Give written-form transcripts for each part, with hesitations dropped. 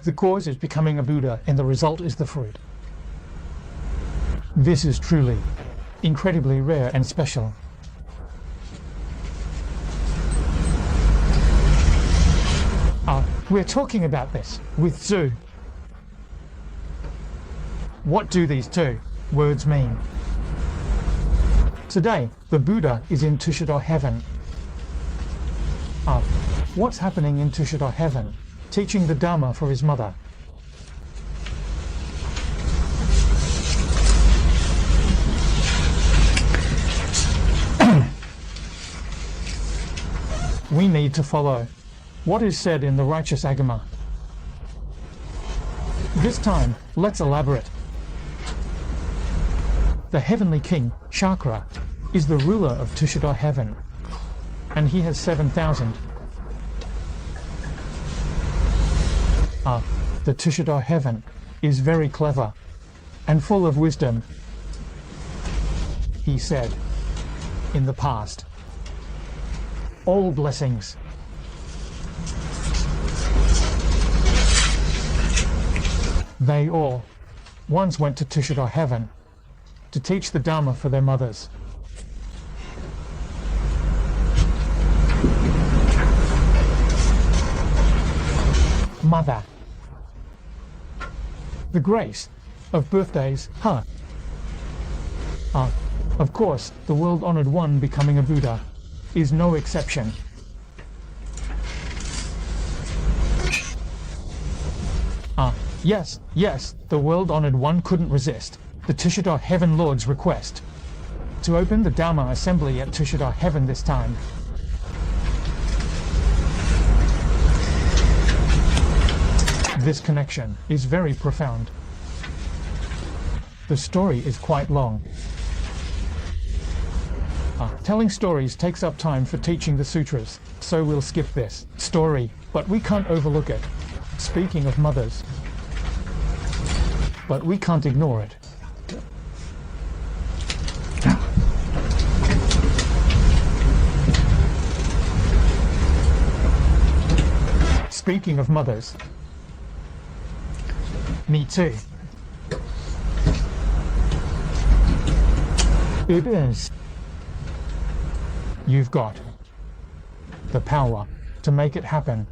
The cause is becoming a Buddha, and the result is the fruit. This is truly incredibly rare and special. We're talking about this with Zu. What do these two words mean? Today, the Buddha is in Tushita heaven. What's happening in Tushita heaven? Teaching the Dharma for his mother. We need to follow what is said in the righteous Agama. This time, let's elaborate. The heavenly king, Shakra, is the ruler of Tushita heaven, and he has 7,000. The Tushita heaven is very clever and full of wisdom. He said in the past, all blessings they all once went to Tushita heaven to teach the Dharma for their mothers. Mother. The grace of birthdays, of course, the world-honored one becoming a Buddha is no exception. Yes, the world-honored one couldn't resist the Tushita Heaven Lord's request to open the Dharma assembly at Tushita Heaven this time. This connection is very profound. The story is quite long. Telling stories takes up time for teaching the sutras, so we'll skip this story, but we can't overlook it. Speaking of mothers, but we can't ignore it. Speaking of mothers, me too. It is. You've got the power to make it happen.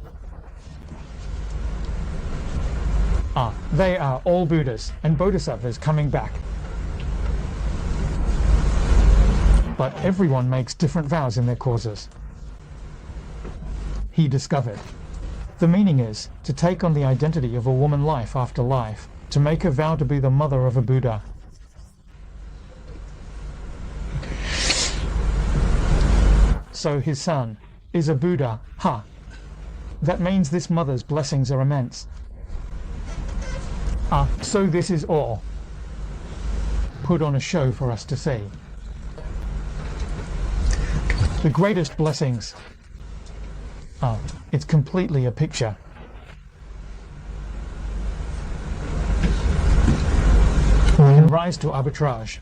They are all Buddhas and Bodhisattvas coming back. But everyone makes different vows in their causes. He discovered. The meaning is to take on the identity of a woman life after life, to make a vow to be the mother of a Buddha. So his son is a Buddha, That means this mother's blessings are immense. So this is all put on a show for us to see. The greatest blessings. It's completely a picture. And rise to arbitrage.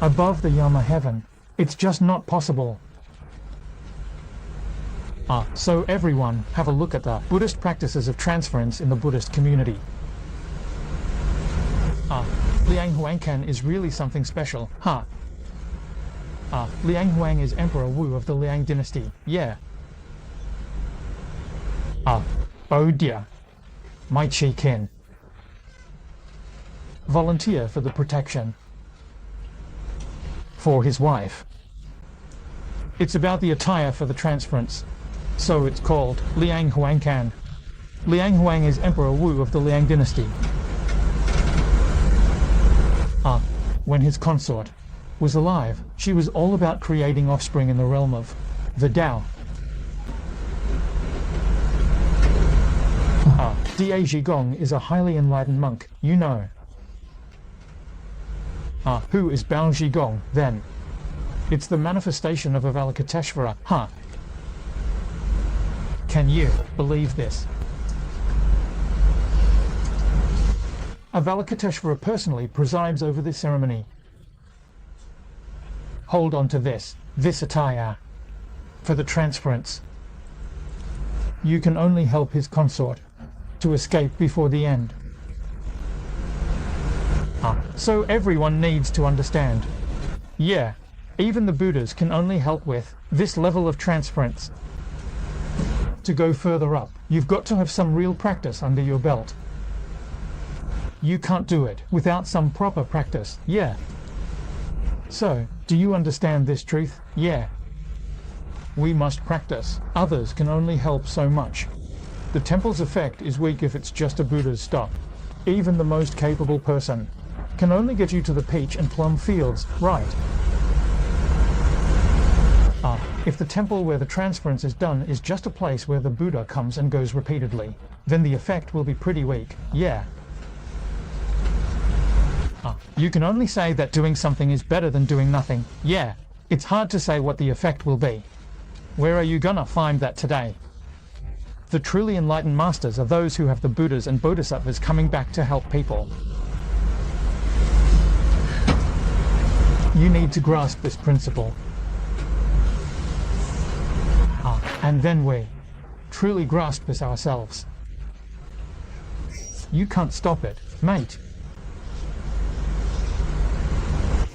Above the Yama heaven. It's just not possible. So everyone, have a look at the Buddhist practices of transference in the Buddhist community. Liang Huangkan is really something special, Liang Huang is Emperor Wu of the Liang dynasty, yeah. Oh dear, my Chi Kin. Volunteer for the protection. For his wife. It's about the attire for the transference. So it's called Liang Huangkan. Liang Huang is Emperor Wu of the Liang dynasty. When his consort was alive, she was all about creating offspring in the realm of the Tao. Da Zhigong is a highly enlightened monk, you know. Who is Bao Zhigong, then? It's the manifestation of Avalokiteshvara, Can you believe this? Avalokiteshvara personally presides over this ceremony. Hold on to this attire, for the transference. You can only help his consort to escape before the end. So everyone needs to understand. Yeah, even the Buddhas can only help with this level of transference. To go further up, you've got to have some real practice under your belt. You can't do it without some proper practice, yeah. So, do you understand this truth? Yeah. We must practice. Others can only help so much. The temple's effect is weak if it's just a Buddha's stop. Even the most capable person can only get you to the peach and plum fields, right? If the temple where the transference is done is just a place where the Buddha comes and goes repeatedly, then the effect will be pretty weak, yeah. You can only say that doing something is better than doing nothing, yeah. It's hard to say what the effect will be. Where are you gonna find that today? The truly enlightened masters are those who have the Buddhas and Bodhisattvas coming back to help people. You need to grasp this principle. And then we truly grasp this ourselves. You can't stop it, mate.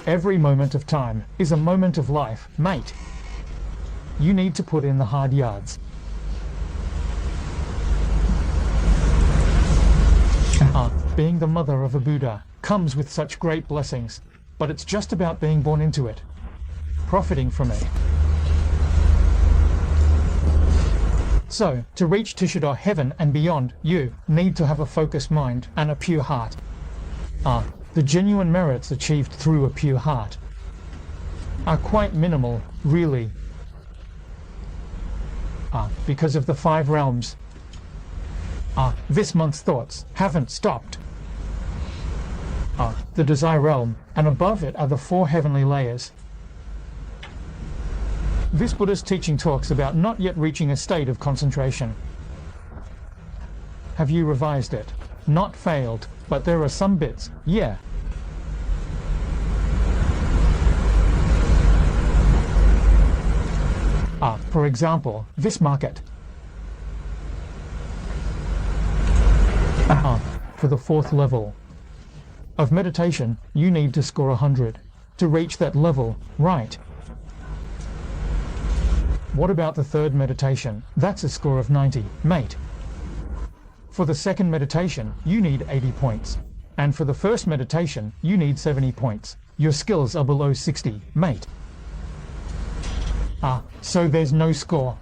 Every moment of time is a moment of life, mate. You need to put in the hard yards. Being the mother of a Buddha comes with such great blessings, but it's just about being born into it, profiting from it. So, to reach Tishadar heaven and beyond, you need to have a focused mind and a pure heart. The genuine merits achieved through a pure heart are quite minimal, really. Because of the 5 realms. This month's thoughts haven't stopped. The desire realm, and above it are the 4 heavenly layers. This Buddha's teaching talks about not yet reaching a state of concentration. Have you revised it? Not failed, but there are some bits, yeah. For example, this market. For the 4th level of meditation, you need to score 100 to reach that level, right? What about the 3rd meditation? That's a score of 90, mate. For the 2nd meditation, you need 80 points. And for the 1st meditation, you need 70 points. Your skills are below 60, mate. So there's no score.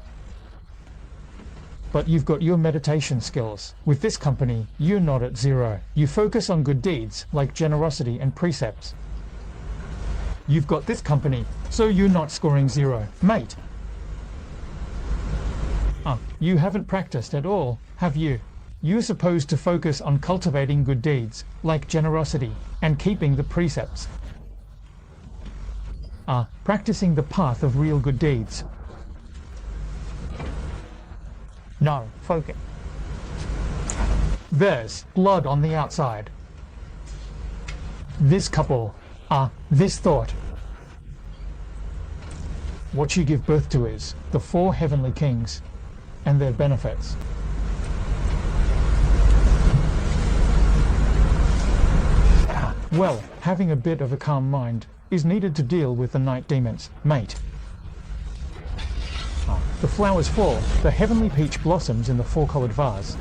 But you've got your meditation skills. With this company, you're not at 0. You focus on good deeds, like generosity and precepts. You've got this company, so you're not scoring 0, mate. You haven't practiced at all, have you? You're supposed to focus on cultivating good deeds, like generosity, and keeping the precepts. Practicing the path of real good deeds. No, focus. There's blood on the outside. This couple, this thought. What you give birth to is the 4 heavenly kings and their benefits. Well, having a bit of a calm mind is needed to deal with the night demons, mate. The flowers fall, the heavenly peach blossoms in the 4-colored vase.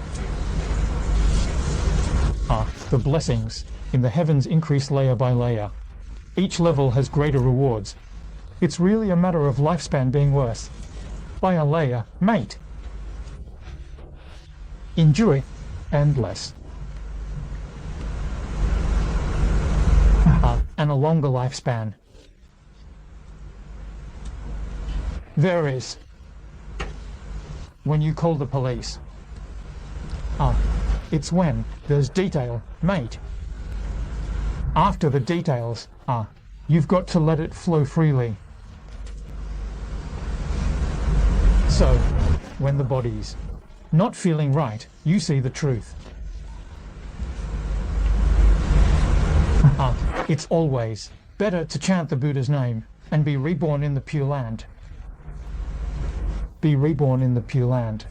The blessings in the heavens increase layer by layer. Each level has greater rewards. It's really a matter of lifespan being worse. By a layer, mate. Enjoy, endless. And a longer lifespan. There is. When you call the police. It's when there's detail, mate. After the details, you've got to let it flow freely. So, when the body's not feeling right, you see the truth. It's always better to chant the Buddha's name and be reborn in the Pure Land. Be reborn in the Pure Land.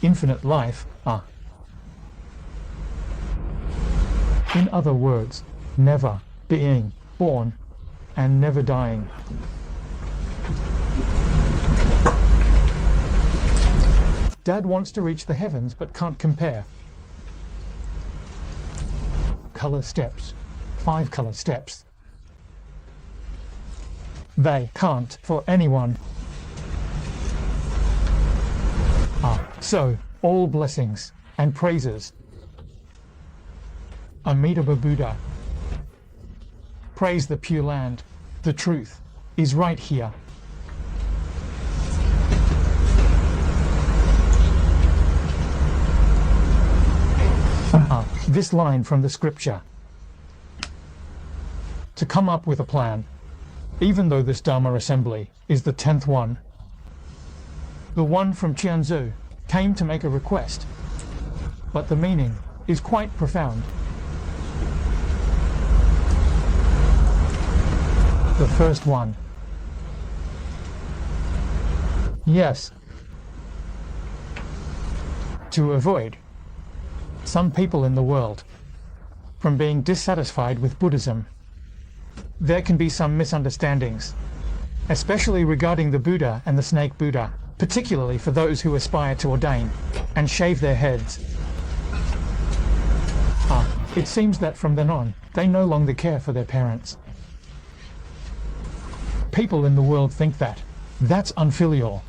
Infinite life, In other words, never being born and never dying. Dad wants to reach the heavens but can't compare. Color steps. 5 color steps. They can't for anyone. So, all blessings and praises. Amitabha Buddha. Praise the Pure Land. The truth is right here. This line from the scripture. To come up with a plan, even though this Dharma assembly is the 10th one, the one from Qianzhou came to make a request, but the meaning is quite profound. The first one. Yes. To avoid some people in the world from being dissatisfied with Buddhism. There can be some misunderstandings, especially regarding the Buddha and the snake Buddha, particularly for those who aspire to ordain and shave their heads. It seems that from then on, they no longer care for their parents. People in the world think that that's unfilial.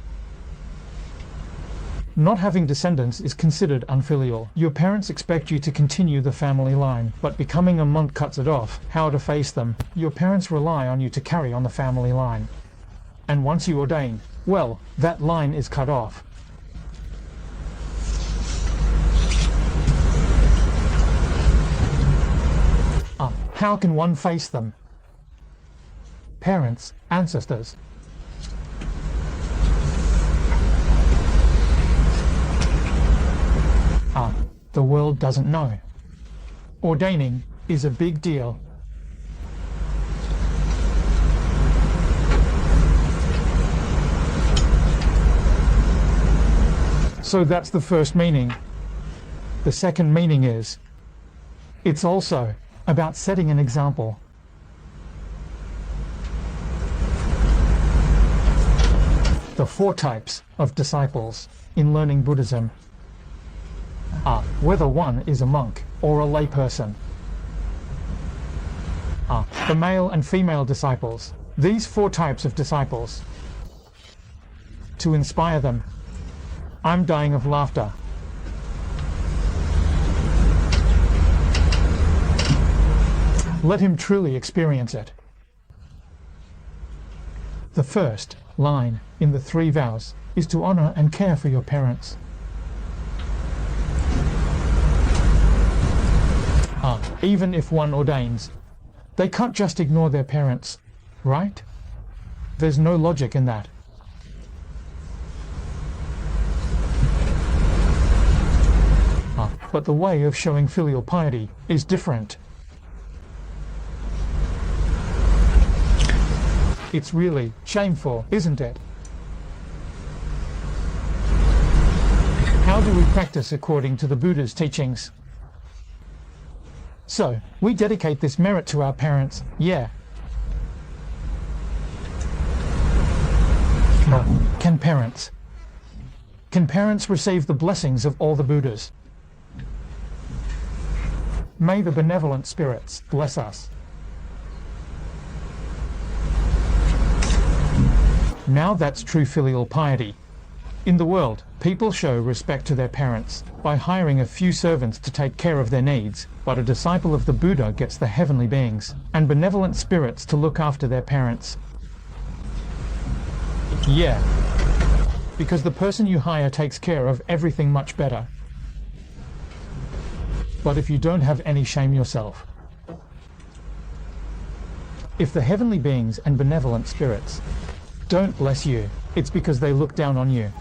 Not having descendants is considered unfilial. Your parents expect you to continue the family line, but becoming a monk cuts it off. How to face them? Your parents rely on you to carry on the family line. And once you ordain, well, that line is cut off. How can one face them? Parents, ancestors. The world doesn't know. Ordaining is a big deal. So that's the first meaning. The second meaning is, it's also about setting an example. The 4 types of disciples in learning Buddhism are whether one is a monk or a layperson. The male and female disciples. These 4 types of disciples. To inspire them. I'm dying of laughter. Let him truly experience it. The first line in the 3 vows is to honor and care for your parents. Even if one ordains, they can't just ignore their parents, right? There's no logic in that. But the way of showing filial piety is different. It's really shameful, isn't it? How do we practice according to the Buddha's teachings? So, we dedicate this merit to our parents, yeah. Can parents receive the blessings of all the Buddhas? May the benevolent spirits bless us. Now that's true filial piety. In the world, people show respect to their parents by hiring a few servants to take care of their needs, but a disciple of the Buddha gets the heavenly beings and benevolent spirits to look after their parents. Yeah, because the person you hire takes care of everything much better. But if you don't have any shame yourself, if the heavenly beings and benevolent spirits don't bless you, it's because they look down on you.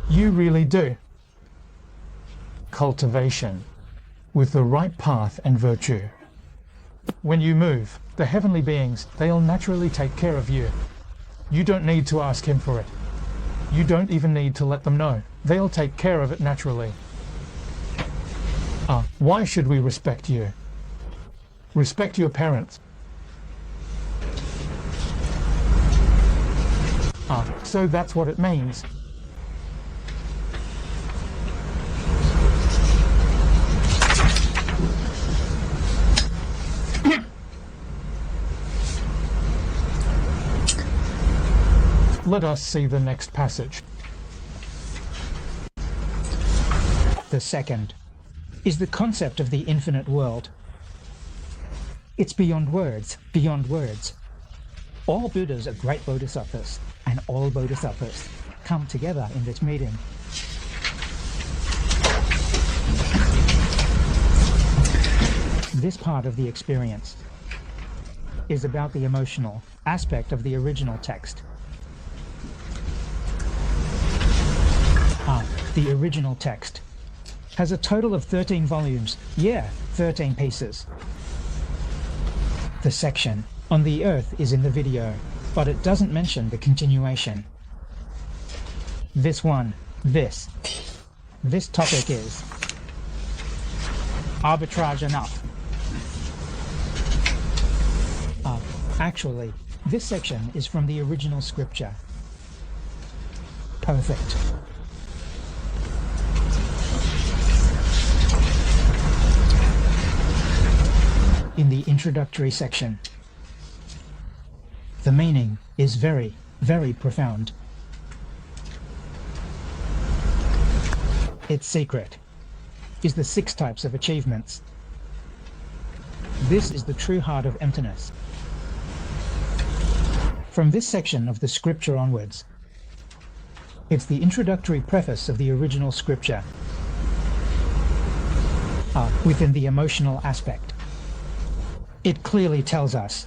You really do. Cultivation with the right path and virtue. When you move, the heavenly beings, they'll naturally take care of you. You don't need to ask him for it. You don't even need to let them know. They'll take care of it naturally. Why should we respect you? Respect your parents. So that's what it means. Let us see the next passage. The second is the concept of the infinite world. It's beyond words, beyond words. All Buddhas are great Bodhisattvas, and all Bodhisattvas come together in this meeting. This part of the experience is about the emotional aspect of the original text. The original text has a total of 13 volumes. Yeah, 13 pieces. The section on the earth is in the video, but it doesn't mention the continuation. This topic is arbitrage enough. Actually, this section is from the original scripture. Perfect. In the introductory section, the meaning is very, very profound. Its secret is the 6 types of achievements. This is the true heart of emptiness. From this section of the scripture onwards, it's the introductory preface of the original scripture within the emotional aspect. It clearly tells us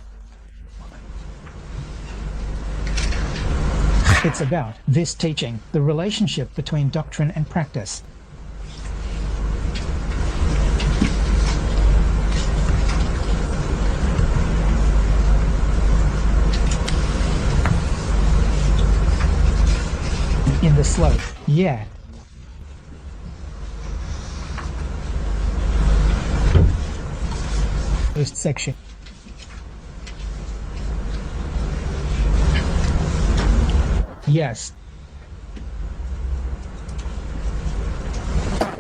it's about this teaching, the relationship between doctrine and practice. In the slope, yeah. First section. Yes.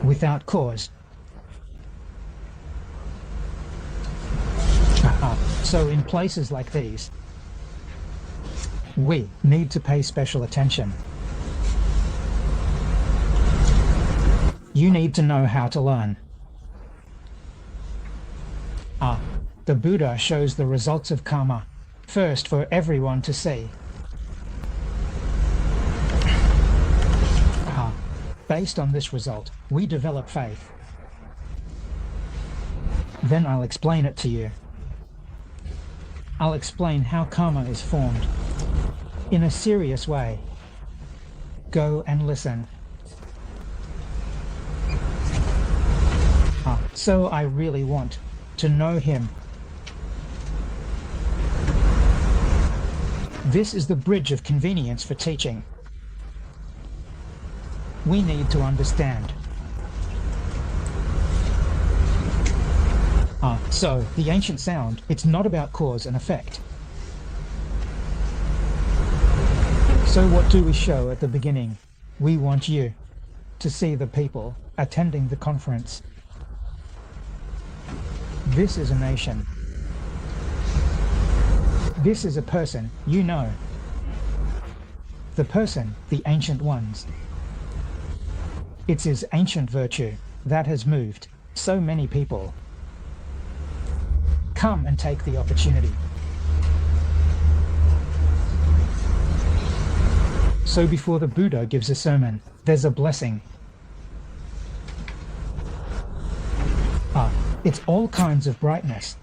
Without cause. So in places like these, we need to pay special attention. You need to know how to learn. The Buddha shows the results of karma first for everyone to see. Based on this result, we develop faith. Then I'll explain it to you. I'll explain how karma is formed in a serious way. Go and listen. So I really want to know him. This is the bridge of convenience for teaching. We need to understand. So the ancient sound, it's not about cause and effect. So what do we show at the beginning? We want you to see the people attending the conference. This is a nation. This is a person, you know. The person, the ancient ones. It's his ancient virtue that has moved so many people. Come and take the opportunity. So before the Buddha gives a sermon, there's a blessing. It's all kinds of brightness.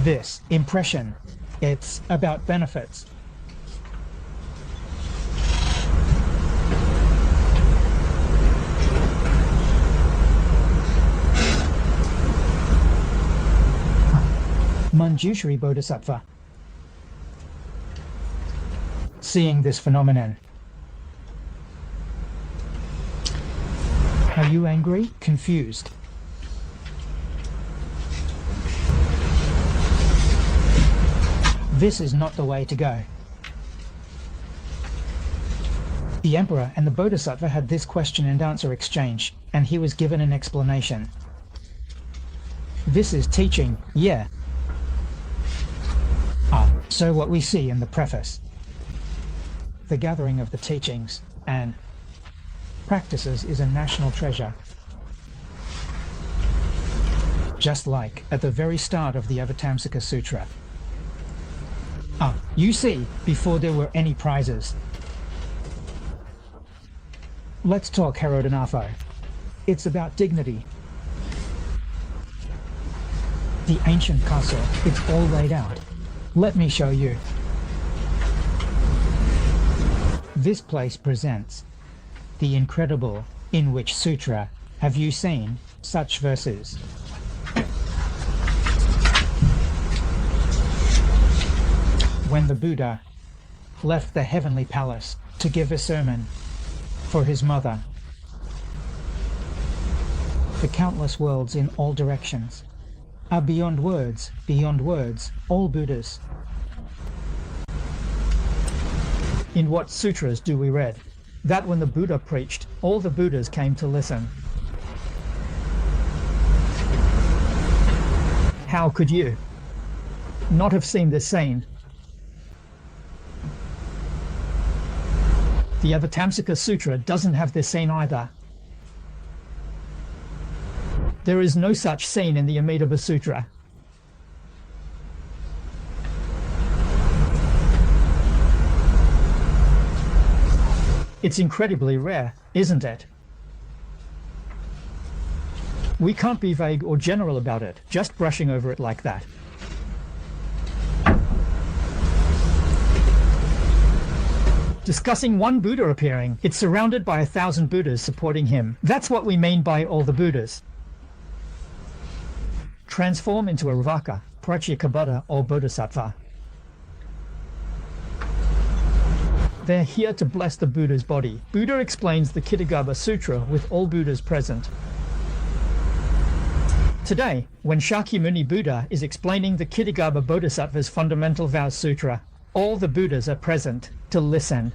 This impression, it's about benefits. Manjushri Bodhisattva, seeing this phenomenon, Are you angry? Confused? This is not the way to go. The Emperor and the Bodhisattva had this question and answer exchange, and he was given an explanation. This is teaching, yeah. So what we see in the preface. The gathering of the teachings and practices is a national treasure. Just like at the very start of the Avatamsaka Sutra. You see, before there were any prizes. Let's talk Herodonafo. It's about dignity. The ancient castle, it's all laid out. Let me show you. This place presents the incredible in which sutra. Have you seen such verses? When the Buddha left the heavenly palace to give a sermon for his mother, the countless worlds in all directions are beyond words, all Buddhas. In what sutras do we read that when the Buddha preached, all the Buddhas came to listen? How could you not have seen this scene? The Avatamsaka Sutra doesn't have this scene either. There is no such scene in the Amitabha Sutra. It's incredibly rare, isn't it? We can't be vague or general about it, just brushing over it like that. Discussing one Buddha appearing, it's surrounded by 1,000 Buddhas supporting him. That's what we mean by all the Buddhas. Transform into a Ravaka, Pratyekabuddha or Bodhisattva. They're here to bless the Buddha's body. Buddha explains the Kittagarbha Sutra with all Buddhas present. Today, when Shakyamuni Buddha is explaining the Kittagarbha Bodhisattva's fundamental Vows Sutra, all the Buddhas are present to listen.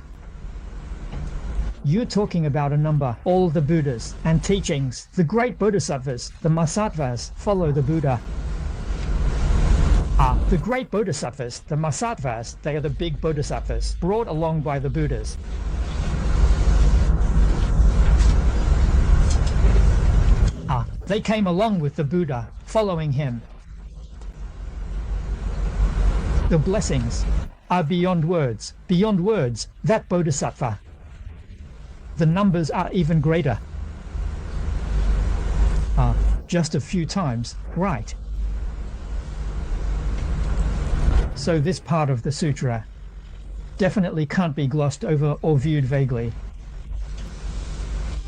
You're talking about a number, all the Buddhas and teachings. The great Bodhisattvas, the Masattvas, follow the Buddha. The great Bodhisattvas, the Masattvas, they are the big Bodhisattvas, brought along by the Buddhas. They came along with the Buddha, following him. The blessings are beyond words, that Bodhisattva. The numbers are even greater. Just a few times, right? So this part of the sutra definitely can't be glossed over or viewed vaguely.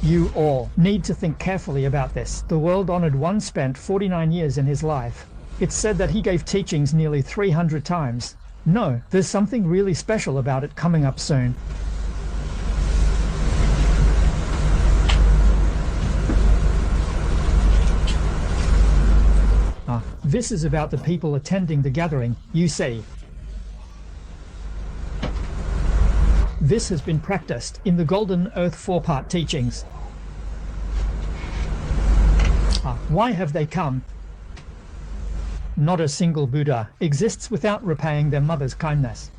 You all need to think carefully about this. The world-honored one spent 49 years in his life. It's said that he gave teachings nearly 300 times. No, there's something really special about it coming up soon. This is about the people attending the gathering, you see. This has been practiced in the Golden Earth 4-part teachings. Why have they come? Not a single Buddha exists without repaying their mother's kindness.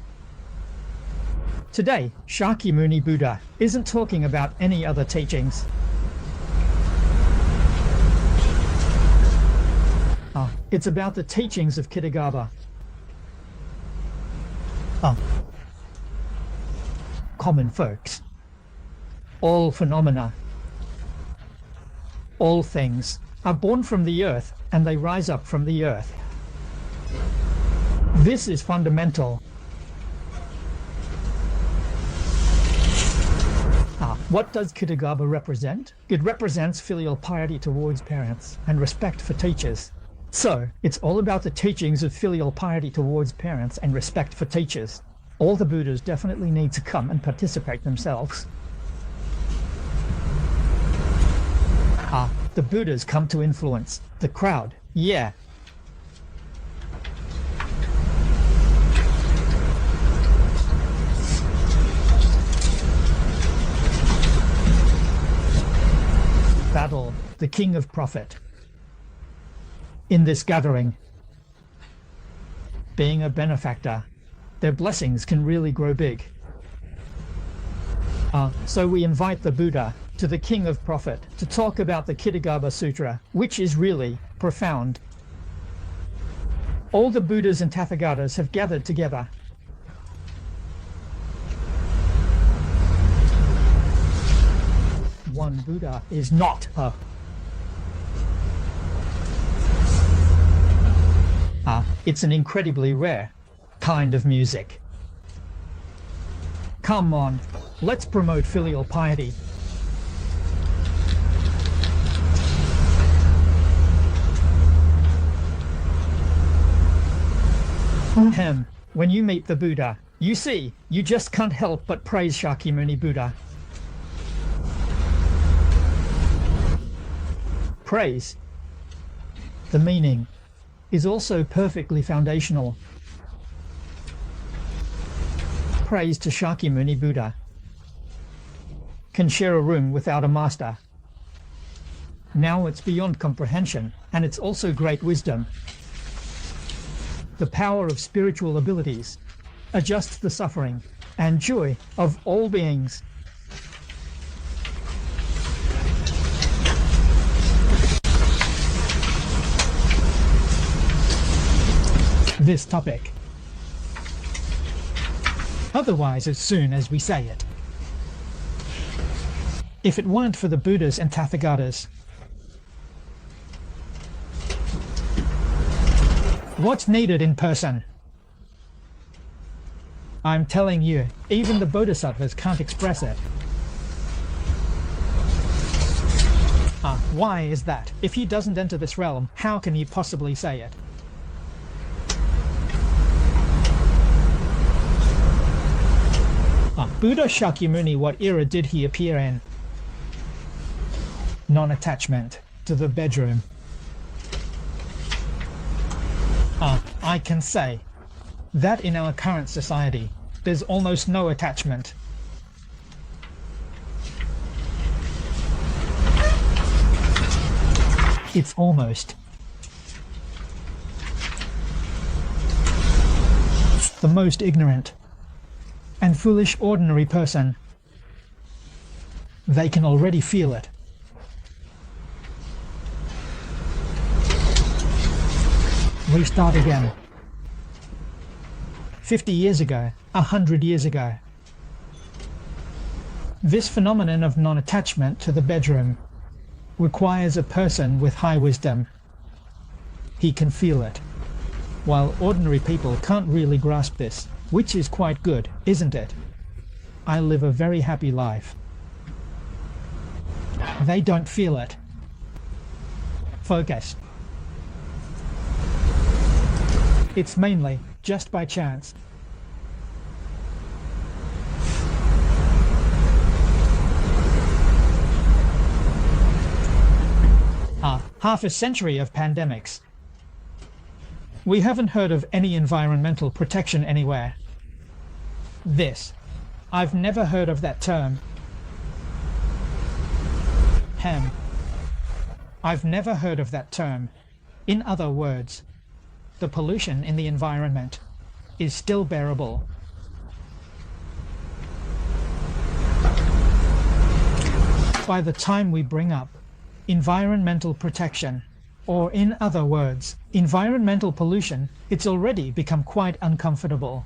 Today, Shakyamuni Buddha isn't talking about any other teachings. It's about the teachings of Kittagarbha. Common folks. All phenomena, all things are born from the earth and they rise up from the earth. This is fundamental. What does Kittagarbha represent? It represents filial piety towards parents and respect for teachers. So, it's all about the teachings of filial piety towards parents and respect for teachers. All the Buddhas definitely need to come and participate themselves. The Buddhas come to influence the crowd. Yeah. Battle, the king of profit. In this gathering, being a benefactor, their blessings can really grow big. So we invite the Buddha to the king of profit to talk about the Kittagarbha Sutra, which is really profound. All the Buddhas and Tathagatas have gathered together. One Buddha is not a it's an incredibly rare kind of music. Come on, let's promote filial piety. When you meet the Buddha, you see, you just can't help but praise Shakyamuni Buddha. Praise, the meaning, is also perfectly foundational. Praise to Shakyamuni Buddha can share a room without a master. Now it's beyond comprehension, and it's also great wisdom. The power of spiritual abilities adjusts the suffering and joy of all beings. This topic. Otherwise, as soon as we say it. If it weren't for the Buddhas and Tathagatas, what's needed in person? I'm telling you, even the Bodhisattvas can't express it. Why is that? If he doesn't enter this realm, how can he possibly say it? Buddha Shakyamuni, what era did he appear in? Non-attachment to the bedroom. I can say that in our current society, there's almost no attachment. It's almost. The most ignorant and foolish ordinary person. They can already feel it. We start again. 50 years ago, 100 years ago. This phenomenon of non-attachment to the bedroom requires a person with high wisdom. He can feel it, while ordinary people can't really grasp this, which is quite good, isn't it? I live a very happy life. They don't feel it. Focus. It's mainly just by chance. Half a century of pandemics. We haven't heard of any environmental protection anywhere. I've never heard of that term. I've never heard of that term. In other words, the pollution in the environment is still bearable. By the time we bring up environmental protection, or in other words, environmental pollution, it's already become quite uncomfortable.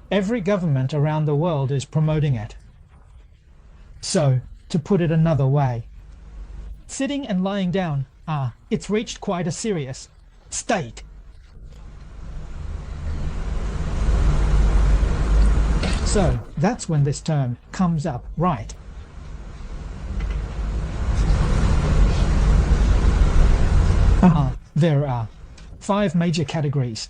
Every government around the world is promoting it. So, to put it another way, sitting and lying down, it's reached quite a serious state. So, that's when this term comes up, right? There are 5 major categories.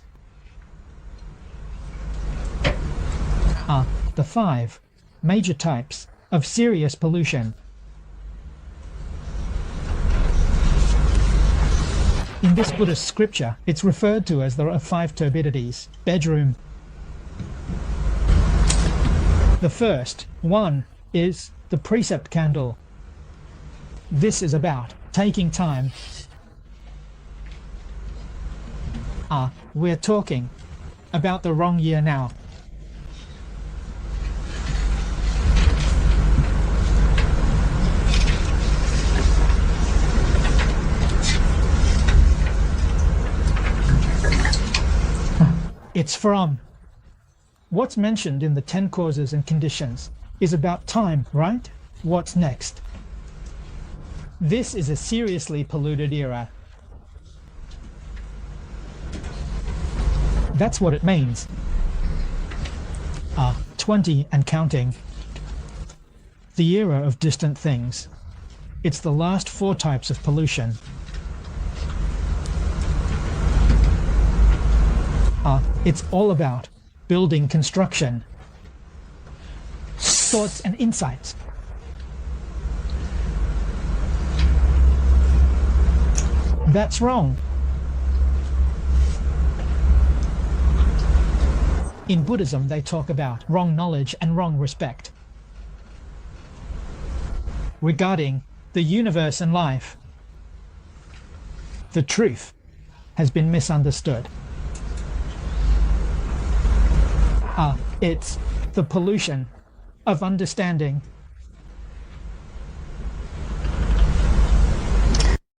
The 5 major types of serious pollution. In this Buddhist scripture, it's referred to as the 5 turbidities. Bedroom. The first one is the precept candle. This is about taking time. We're talking about the wrong year now. It's from. What's mentioned in the 10 causes and conditions is about time, right? What's next? This is a seriously polluted era. That's what it means. 20 and counting. The era of distant things. It's the last 4 types of pollution. It's all about building construction, thoughts and insights. That's wrong. In Buddhism, they talk about wrong knowledge and wrong respect regarding the universe and life. The truth has been misunderstood. It's the pollution of understanding